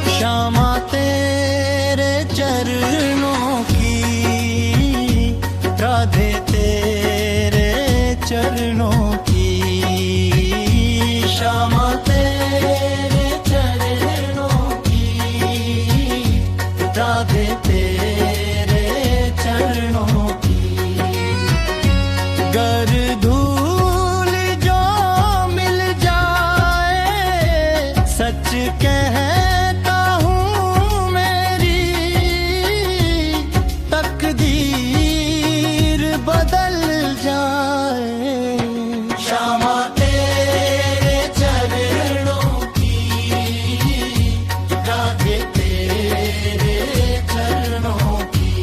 श्यामा तेरे चरणों की, राधे तेरे चरणों की, श्यामा तेरे चरणों की, राधे तेरे चरणों की। गर धूल जो मिल जाए सच कहता हूँ मेरी तकदीर बदल जाए। श्यामा तेरे चरणों की, राधे तेरे चरणों की।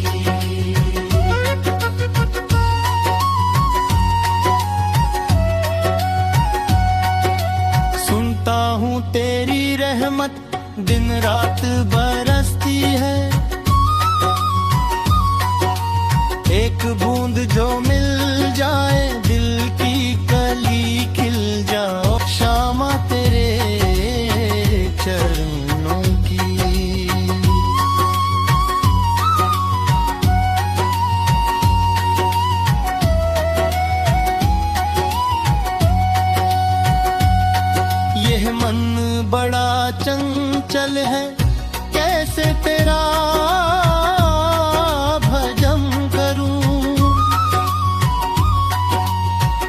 सुनता हूँ तेरी रहमत दिन रात बरसती है, एक बूंद जो मिल जाए दिल की कली खिल जाओ। श्यामा तेरे चरणों की। यह मन बड़ा चंचल है, कैसे तेरा भजन करूं।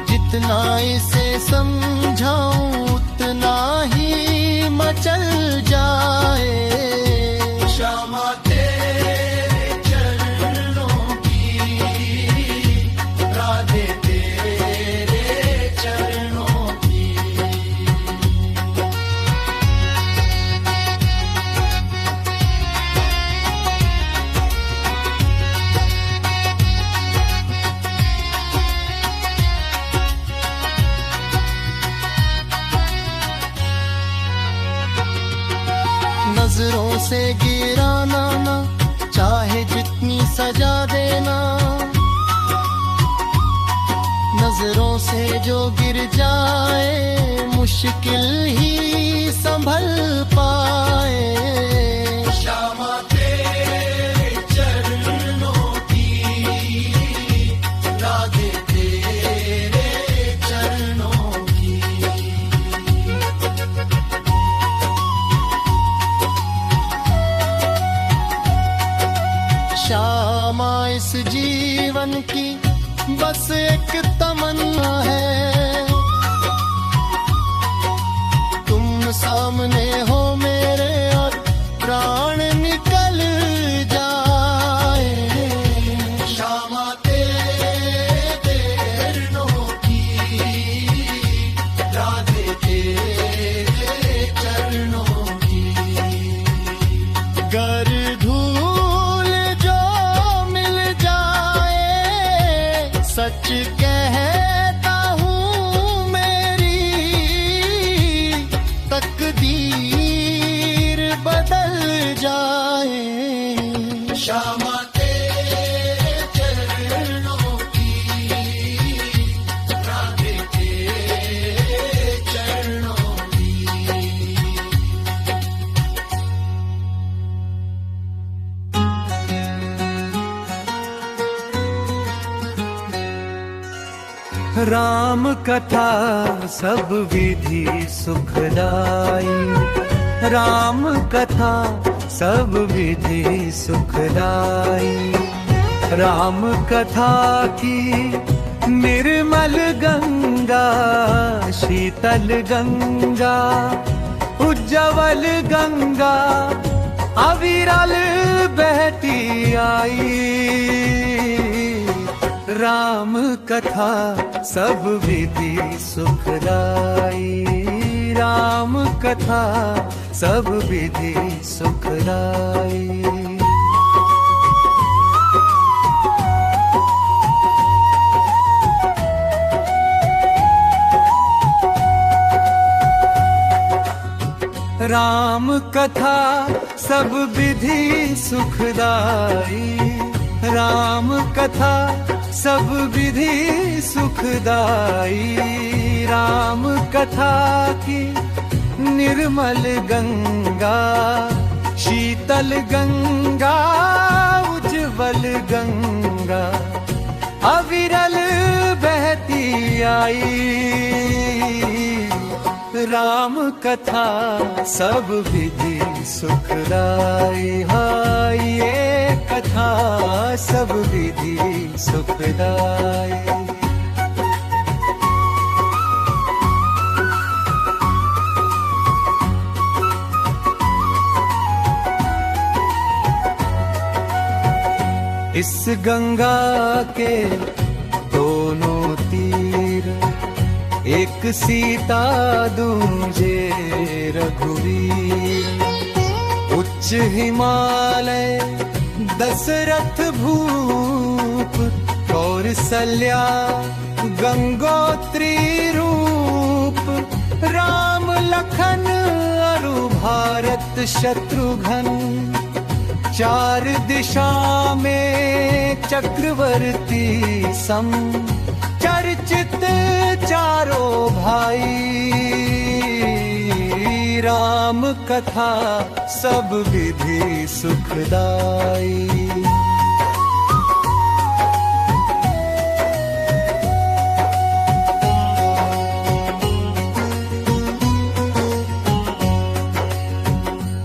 जितना इसे समझाऊं उतना ही मचल जाए। श्यामा तेरे चरणों की, राधे तेरे चरणों की। नजरों से गिराना ना, चाहे जितनी सजा देना। नजरों से जो गिर जाए मुश्किल ही संभल पाए। श्यामा तेरे चरणों की, राधे तेरे चरणों की। श्यामा इस जीवन की बस एक तमन्ना है, तुम सामने हो मेरे और प्राण निकल जाए। श्यामा तेरे चरणों की, राधे तेरे चरणों की। गर धूल जो मिल जाए सच कहता हूँ मेरी तकदीर बदल जाए। श्यामा तेरे चरणों की, राधे तेरे चरणों की। राम कथा सब विधि सुखदाई, राम कथा सब विधि सुखदाई। राम कथा की निर्मल गंगा, शीतल गंगा, उज्जवल गंगा, अविरल बहती आई। राम कथा सब विधि सुखदाई, राम कथा सब विधि सुखदाई। राम कथा सब विधि सुखदाई, राम कथा सब विधि सुखदाई। राम कथा की निर्मल गंगा, शीतल गंगा, उज्जवल गंगा, अविरल बहती आई। राम कथा सब विधि सुखदाई। हाय ये कथा सब विधि सुखदाई। इस गंगा के दोनों तीर, एक सीता दूजे रघुवीर। उच्च हिमालय दशरथ भूप, कौसल्या गंगोत्री रूप। राम लखन अरु भारत शत्रुघ्न, चार दिशा में चक्रवर्ती सम। चर्चित चारों भाई, राम कथा सब विधि सुखदाई।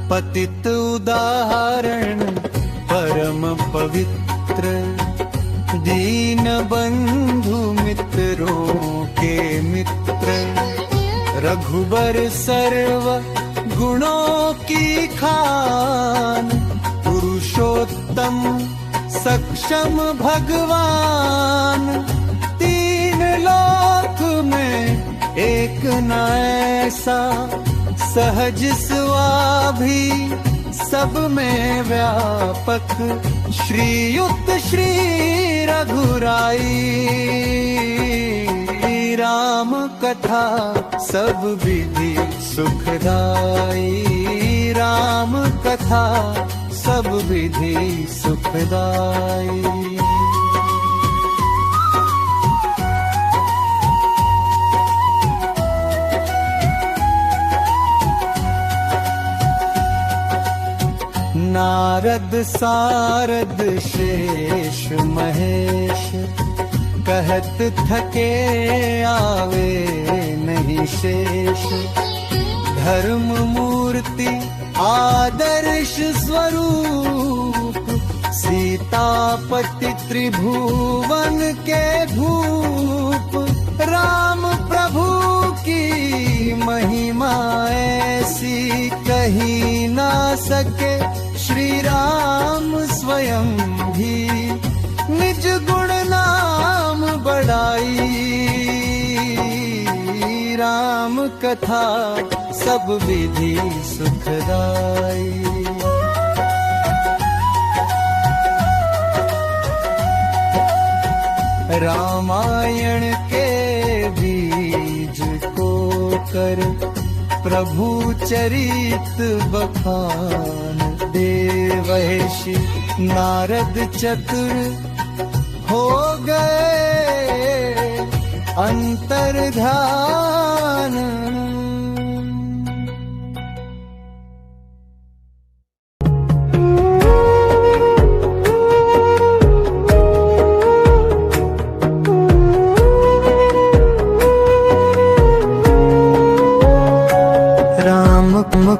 पतित उदाहरण परम पवित्र, दीन बंधु मित्रों के मित्र। रघुबर सर्व गुणों की खान, पुरुषोत्तम सक्षम भगवान। तीन लोक में एक न ऐसा, सहज स्वाभी सब में व्यापक। श्रीयुक्त श्री रघुराई, राम कथा सब विधि सुखदाई। राम कथा सब विधि सुखदाई। नारद सारद शेष महेश, कहत थके आवे नहीं शेष। धर्म मूर्ति आदर्श स्वरूप, सीतापति त्रिभुवन के भूप। राम प्रभु की महिमा ऐसी, कही ना सके श्री राम स्वयं भी। निज गुण नाम बढ़ाई, राम कथा सब विधि सुखदाई। रामायण के बीज को कर, प्रभु चरित बखान। देवर्षि नारद चतुर हो गए अंतर्धान।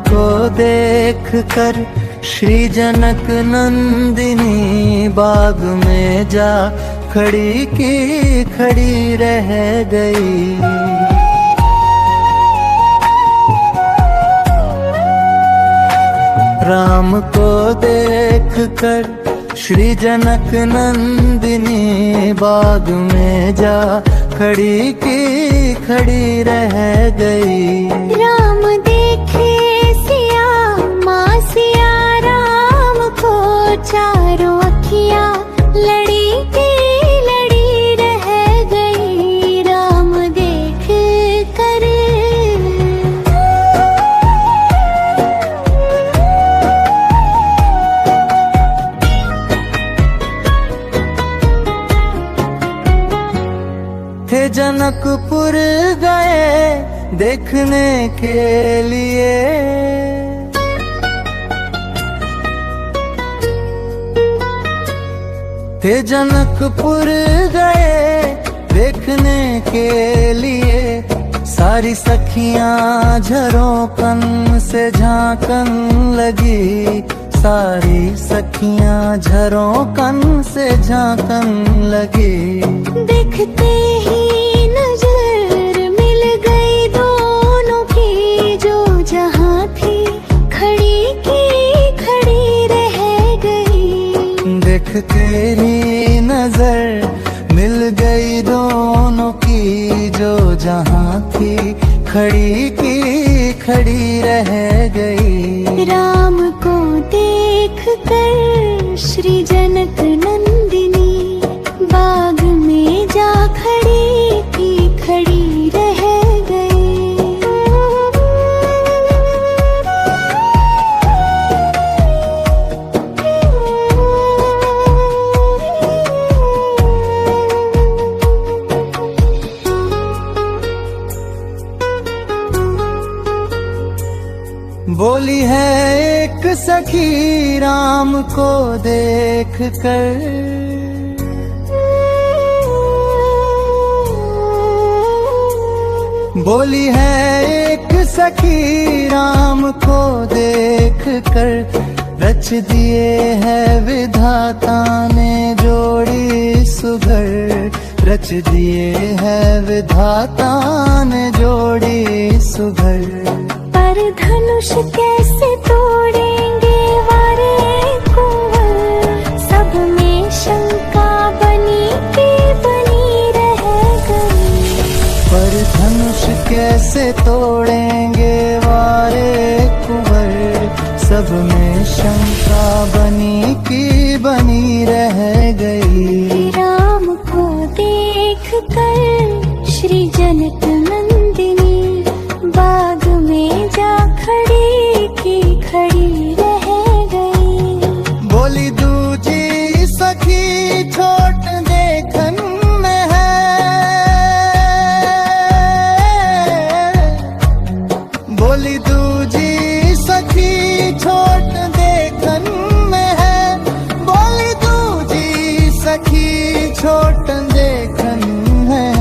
को देख कर श्री जनक नंदिनी, बाग में जा खड़ी की खड़ी रह गई। राम को देख कर श्री जनक नंदिनी, बाग में जा खड़ी की खड़ी रह गई। राम देखे सिया माँ सिया राम को, चारों अखियाँ लड़ी की लड़ी रह गई। राम देख कर जनकपुर गए देखने के लिए। थे जनकपुर गए देखने के लिए, सारी सखियां झरोकन से झांकन लगी, सारी सखियां झरोकन से झांकन लगी। देखते ही नजर मिल गई दोनों की, जो जहां थी खड़ी की खड़ी रह गई। देखते ही नजर मिल गई दोनों की, जो जहां थी खड़ी की खड़ी रह गई। राम को देख कर श्री जनक नंदिनी, बाग में जा खड़ी की खड़ी रह गई। बोली है एक सखी राम को देख कर, बोली है एक सखी राम को देख कर, रच दिए है विधाता ने जोड़ी सुघर, रच दिए है विधाता ने जोड़ी सुघर। पर धनुष कैसे तोड़ेंगे वारे कुंवर, सब में शंका बनी की बनी रह गई। पर धनुष कैसे तोड़ेंगे वारे कुंवर, सब में शंका बनी की बनी रह गई। राम को देख कर श्री जनक नंदिनी, बाग में जा खड़ी की खड़ी रह गई। बोली दूजी सखी छोट देखन में है, बोली दूजी सखी छोट देखन में है, बोली दूजी सखी छोट देखन है।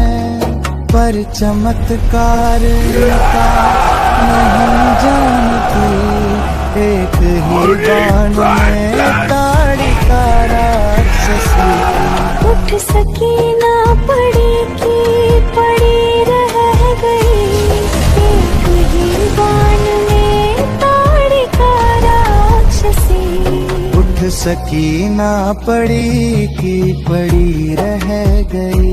पर चमत्कार का नहीं जानती, एक ही बाण में ताड़िका राक्षसी। उठ सकी ना पड़ी की पड़ी रह गई, एक ही बाण में ताड़िका राक्षसी। उठ सकी ना पड़ी की पड़ी रह गई।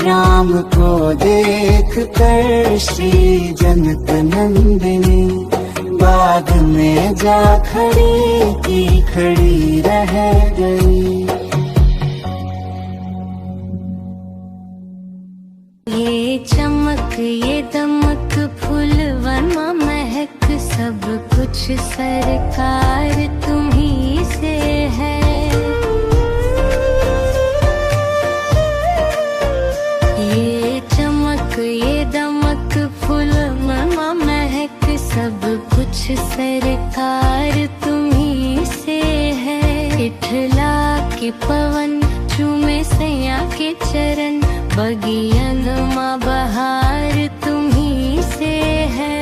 राम को देख कर श्री जनक नंदिनी, बाग में जा खड़ी की खड़ी रह गई। ये चमक ये दमक फूलवन महक, सब कुछ सरकार तुम्ही से है। ये चमक ये दमक फूलवन महक, सब कुछ सरकार तुम्ही से है। इठला के पवन चूमे सैया के चरण, बगियन माँ बहार तुम्ही से है।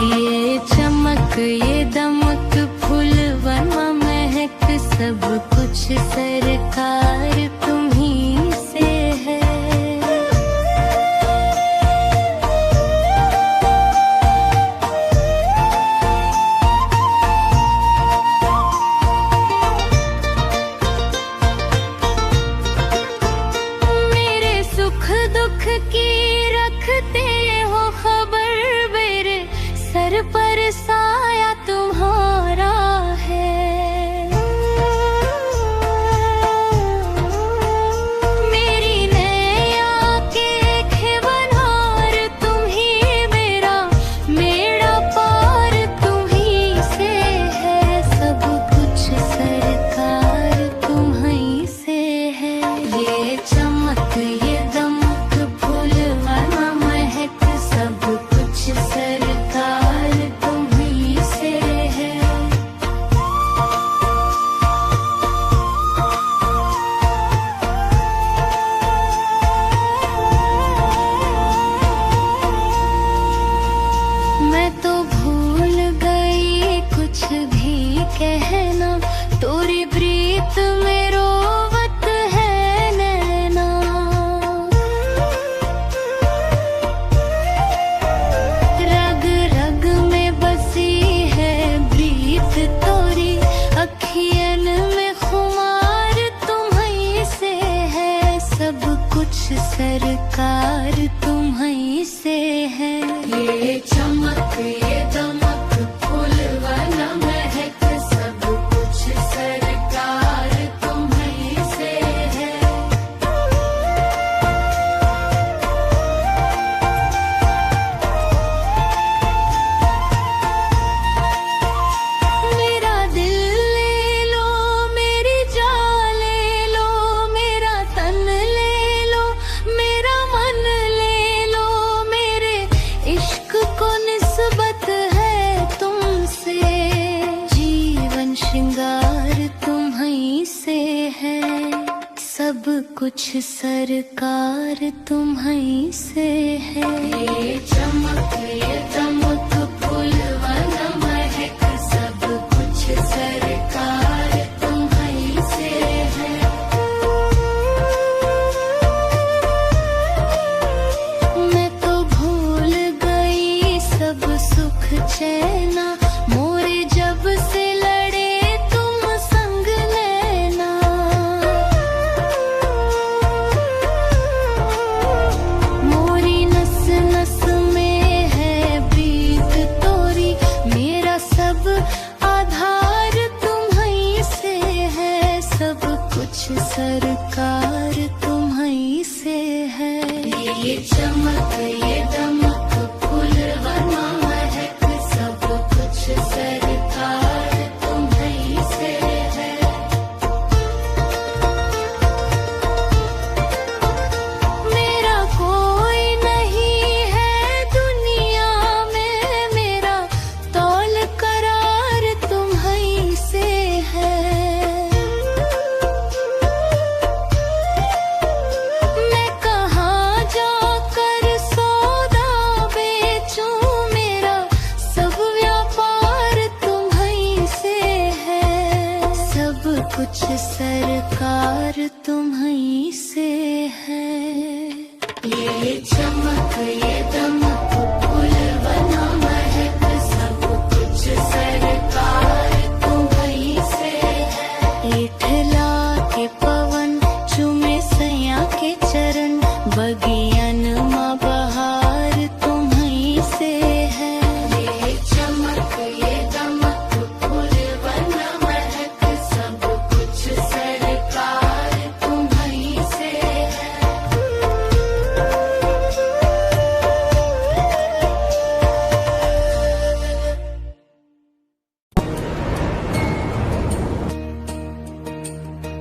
ये चमक ये दमक फूलवन महक, सब कुछ सरकार तुम्ही से है। मेरे सुख से है। ये चमक ये दमक फूल वन महक सब कुछ सरकार तुम्हीं से है। मेरा दिल ले लो मेरी जान ले लो, मेरा तन ले लो मेरा मन ले लो, मेरे इश्क को निस्बत है तुमसे। जीवन श्रृंगार तुम्हीं से है, सब कुछ सरकार तुम्हीं से है। ये चमक ये दमक फूल वन महक सब कुछ सरकार तुम्हीं से है। मैं तो भूल गई सब सुख चैना, मोरे जब से लड़े तुम संग लेना। मोरी नस नस में है प्रीत तोरी, मेरा सब आधार तुम्हीं से है, सब कुछ सरकार तुम्हीं से है। ये चमक ये दमक फूल वन महक सब कुछ सरकार तुम्हीं से है। मेरा कोई नहीं है दुनिया में, मेरा तौल करार तुम्हीं से है। मैं कहाँ जाकर सौदा बेचूं, मेरा सब व्यापार तुम्हीं से है, सब कुछ सरकार तुम्हीं से है। ये चमक ये दमक फूल वन महक सब कुछ सरकार तुम्हीं से है। इठला के पवन चुमे सैया के चरण, बगियन माँ बहार तुम्हीं से है। ये चमक ये दमक फूल वन महक सब कुछ सरकार तुम्हीं से है।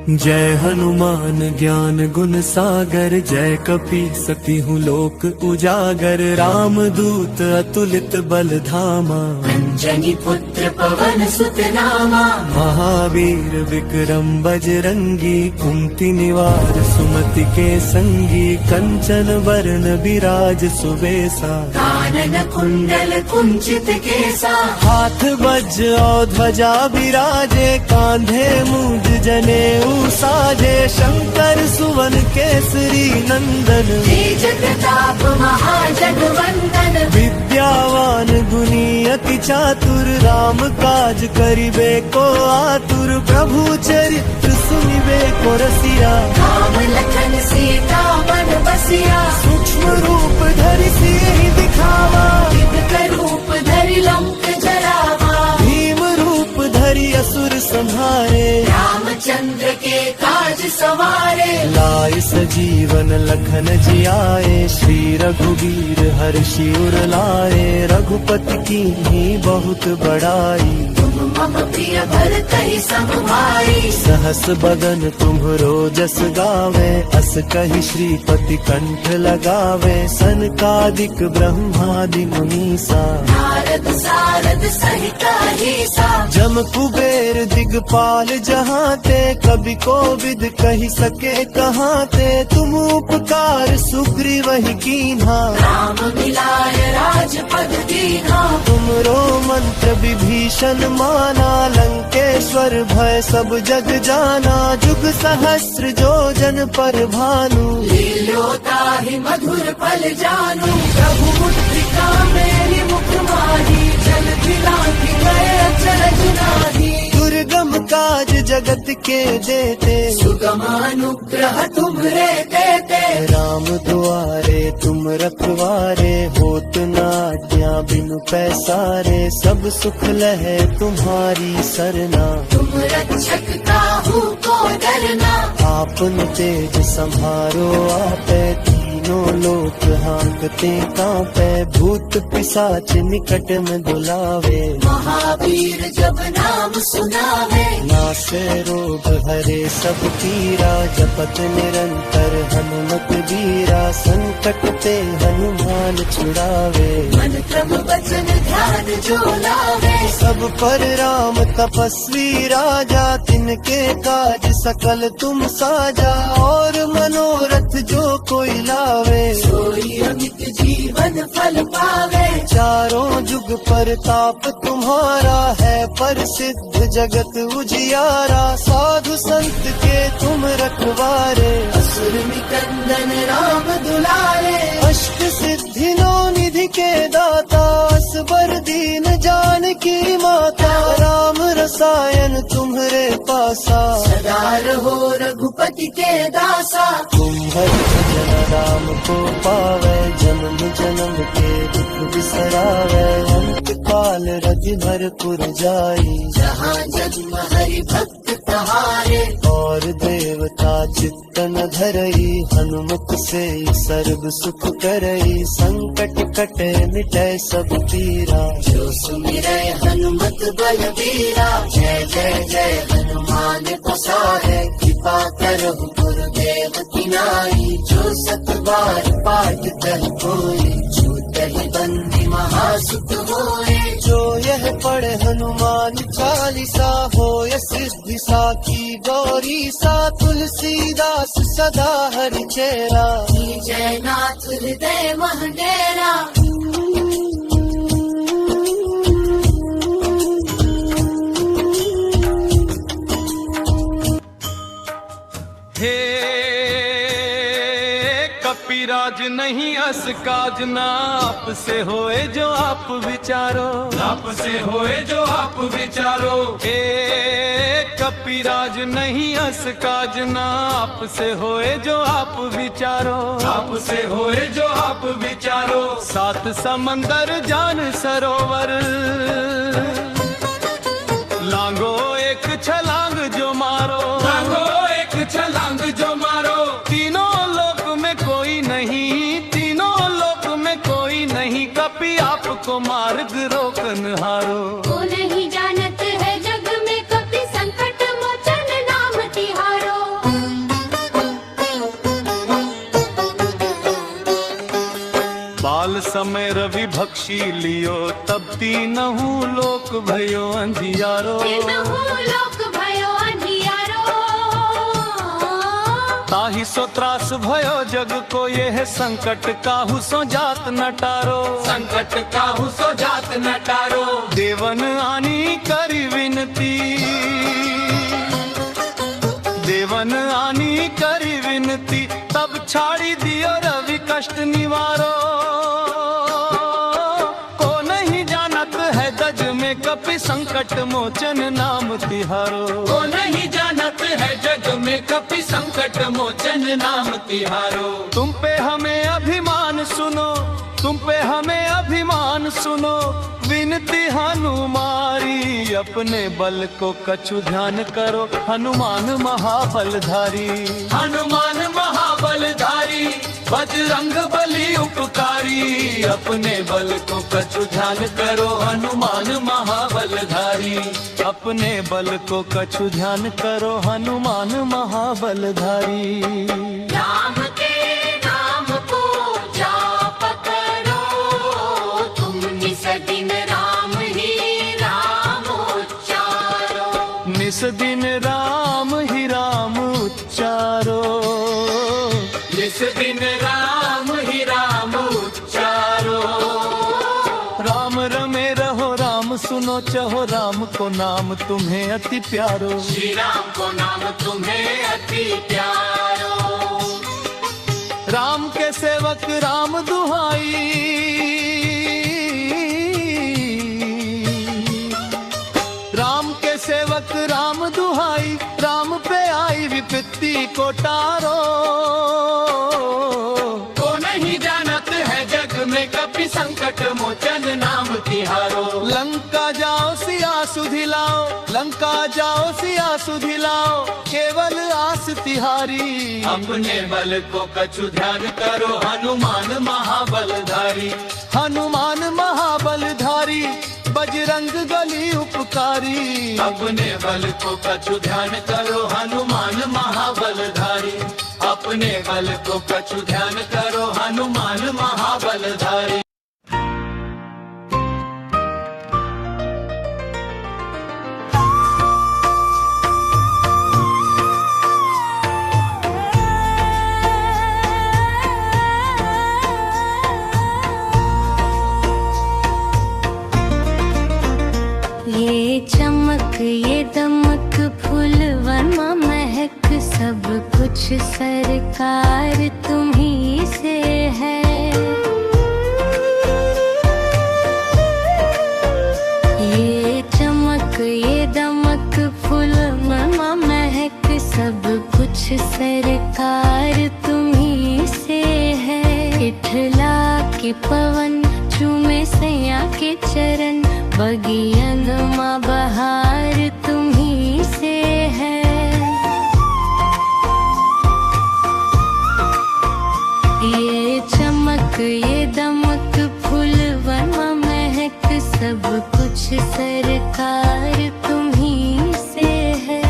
जय हनुमान ज्ञान गुण सागर, जय कपी सती हूँ लोक उजागर। राम दूत अतुलित बल धामा, अंजनी पुत्र पवन सुत नामा। महावीर विक्रम बजरंगी। कुंती निवार सुमति के संगी, कंचन वरण विराज सुबेसा। कानन कुंडल कुंचित केसा, हाथ वज्र और ध्वजा विराजे, कांधे मूंज जनेऊ साजे। शंकर सुवन केसरी नंदन, तेज प्रताप महाजगवंदन। विद्यावान गुणी अति चातुर, राम काज करिबे को आतुर। प्रभु चरित्र सुनिबे को रसिया, राम लखन सीता मन बसिया। सूक्ष्म रूप धरि सियहि दिखावा, दिव्य रूप धरि लंक जरावा। भीम रूप धरि असुर संहारे, रामचंद्र के काज सवारे। लाय सजीवन लखन जियाए, श्री रघुवीर हर्षि उर लाए। रघुपति कीन्ही बहुत बड़ाई, तुम मम प्रिय भरतहि सब भाई। सहस बदन तुम्हरो जस गावे, अस कहि श्रीपति कंठ लगावे। सनकादिक ब्रह्मादि मुनीसा, नारद सारद सहित अहीसा। जम कुबेर दिगपाल जहाते, कवि कोविद कहि सके कहाते। तुम उपकार सुग्रीवहि कीन्हा, राम मिलाय राजपद दीन्हा। तुमरो मंत्र विभीषण माना, लंकेश्वर भय सब जग जाना। जुग सहस्र जो जन पर भानु, लील्योता ही मधुर पल जानू। प्रभु मुद्रिका मेरी मुख माही, जल खिलाती गए अचरज नाही। दुर्गम काज जगत के देते, सुगम अनुग्रह तुम्हरे देते। राम दुआरे तुम रखवारे, होत न आज्ञा बिनु पैसारे, सब सुख लहे तुम्हारी सरना। तुम रक्षक काहू को डरना, आपन तेज संहारो आपे, तीनों लोक हाँकते कांपे, भूत पिशाच निकट में बुलावे। महावीर जब नाम सुनावे, नासे रोग हरे सब पीरा, जपत निरंतर हनुमत वीरा, संकट ते हनुमान छुड़ावे। मन क्रम वचन ध्यान जो लावे, सब पर राम तपस्वी राजा, तिनके काज सकल तुम साजा, और मनोरथ जो कोई लावे, सोई अमित जीवन फल पावे। चारों जुग परताप तुम्हारा है, प्रसिद्ध जगत उजियारा, साधु संत के तुम रखवारे। असुर निकंदन राम दुलारे, अष्ट सिद्धि नौ निधि के दाता, असबर दीन जानकी माता, राम रसायन तुम्हरे पासा, सदा रहो रघुपति के दासा। तुम हर भजन राम को पावे, जन्म जन्म के दुख बिसरावे, अंत काल रति भरपुर जाई, जहाँ जन्म हरि भक्त तहारे। और देवता चित्तन धरई, हनुमत से सर्व सुख करई, संकट कटे मिटे सब पीरा। जो सुमिरै हनुमत बलबीरा, जय जय जय हनुमान गोसाई। कृपा करहु गुरुदेव की नाई, जो सत बार पाठ कर कोई, छूटहि बंदी महासुख होए। जो यह पढ़े हनुमान चालीसा, होय सिद्धि साखी गौरी सा, तुलसीदास सदा हरि चेरा। जय नाथ हृदय महडेरा, हे कपिराज नहीं अस काज, नाप से होए जो आप विचारो, नाप से होए जो आप विचारो। हे कपिराज नहीं अस काज, नाप से होए जो आप विचारो, आप से होए जो आप विचारो। सात समंदर जान सरोवर, लांगो एक छलांग जो मारो, लांगो एक छलांग जो मारो। तीनों लोक में कोई नहीं, तीनों लोक में कोई नहीं, कपि आपको मार्ग रोकन हारो। को नहीं जानत है जग में, कपि संकट मोचन नाम तिहारो। बाल समय रवि भक्षी लियो, तब तीनहु लोक भयो अंधियारो। तीनहु लोक भयो अंधियारो, ताहि सो त्रास भयो जग को, यह संकट काहू सो जात न टारो, संकट काहू सो जात न टारो। देवन आनी करी विनती, देवन आनी करी विनती, तब छाड़ी दियो रवि कष्ट निवारो। को नहीं जानत है जग में, कपि संकट मोचन नाम तिहारो। को नहीं जानत है जग में, कपि संकट मोचन नाम तिहारो। तुम पे हमें अभिमान सुनो, तुम पे हमें अभिमान सुनो, विनती हनुमारी। अपने बल को कछु ध्यान करो, हनुमान महाबलधारी, हनुमान महाबलधारी। बजरंग बली उपकारी, अपने बल को कछु ध्यान करो, हनुमान महाबलधारी। अपने बल को कछु ध्यान करो, हनुमान महाबलधारी। राम के नाम को जाप करो, तुम निस दिन राम ही राम उच्चारो। निस दिन राम ही राम उच्चारो, निस दिन राम ही राम उच्चारो। राम रमे रहो, राम सुनो चहो, राम को नाम तुम्हें अति प्यारो, श्री राम को नाम तुम्हें अति प्यारो। राम के सेवक राम दुहाई, राम के सेवक राम दुहाई। को टारो। को नहीं जानत है जग में कपि संकट मोचन नाम तिहारो। लंका जाओ सिया सुधिलाओ, लंका जाओ सिया सुधिलाओ, केवल आस तिहारी। अपने बल को कछु ध्यान करो, हनुमान महाबलधारी। हनुमान महाबलधारी, बजरंग बली उपकारी। अपने बल को कछु ध्यान करो, हनुमान महाबलधारी। अपने बल को कछु ध्यान करो, हनुमान महाबलधारी। ये चमक ये दमक फूलवनमा महक, सब कुछ सरकार तुम्ही से है। ये चमक ये दमक फूलवनमा महक, सब कुछ सरकार तुम्ही से है। इठला के पवन चूमे सैया के चरण, बगियन माँ बहार तुम्ही से है। ये चमक ये दमक फूलवनमा महक, सब कुछ सरकार तुम्ही से है।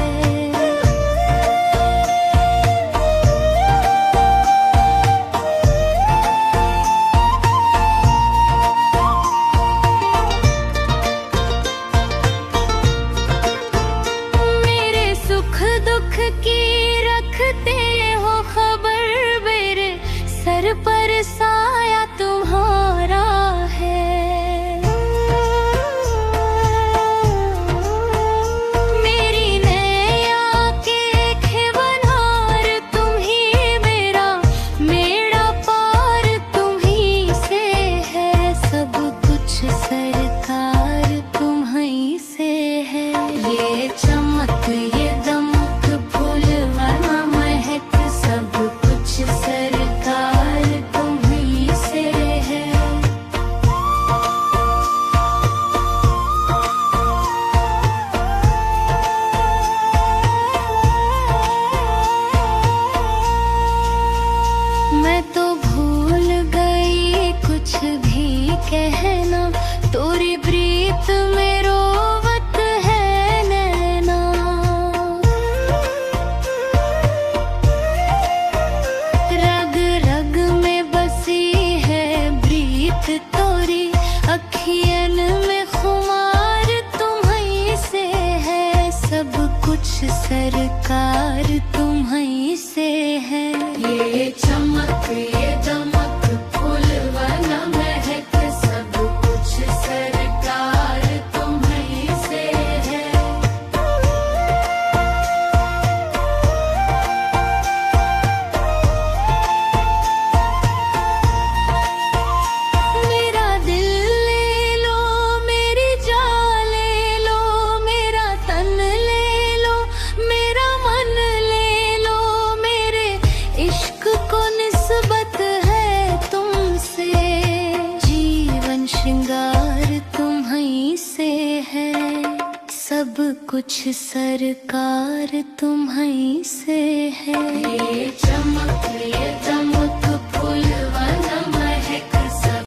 पर साया तुम्हारा है। मेरी नैया के खेवनहार तुम ही, मेरा मेरा पार तुम ही से है। सब कुछ सरकार तुम्ही से है। ये चमक ये दमक फूलवनमा महक, सब कुछ सरकार तुम्ही से है। मैं तो भूल गई कुछ भी कहना, तोरी प्रीत में रोवत है नैना। रग रग में बसी है प्रीत तोरी, अखियन में खुमार तुम्ही से है। सब कुछ सरकार तुम्ही से है। ये चमक ये दमक फूलवनमा महक, सब कुछ सरकार तुम्ही से है। मेरा दिल ले लो, मेरी जान ले लो, मेरा तन ले लो, मेरा मन ले लो। मेरे इश्क को निस्बत है तुमसे, जीवन श्रृंगार तुम्ही से है। सब कुछ सरकार तुम्ही से है। ये चमक ये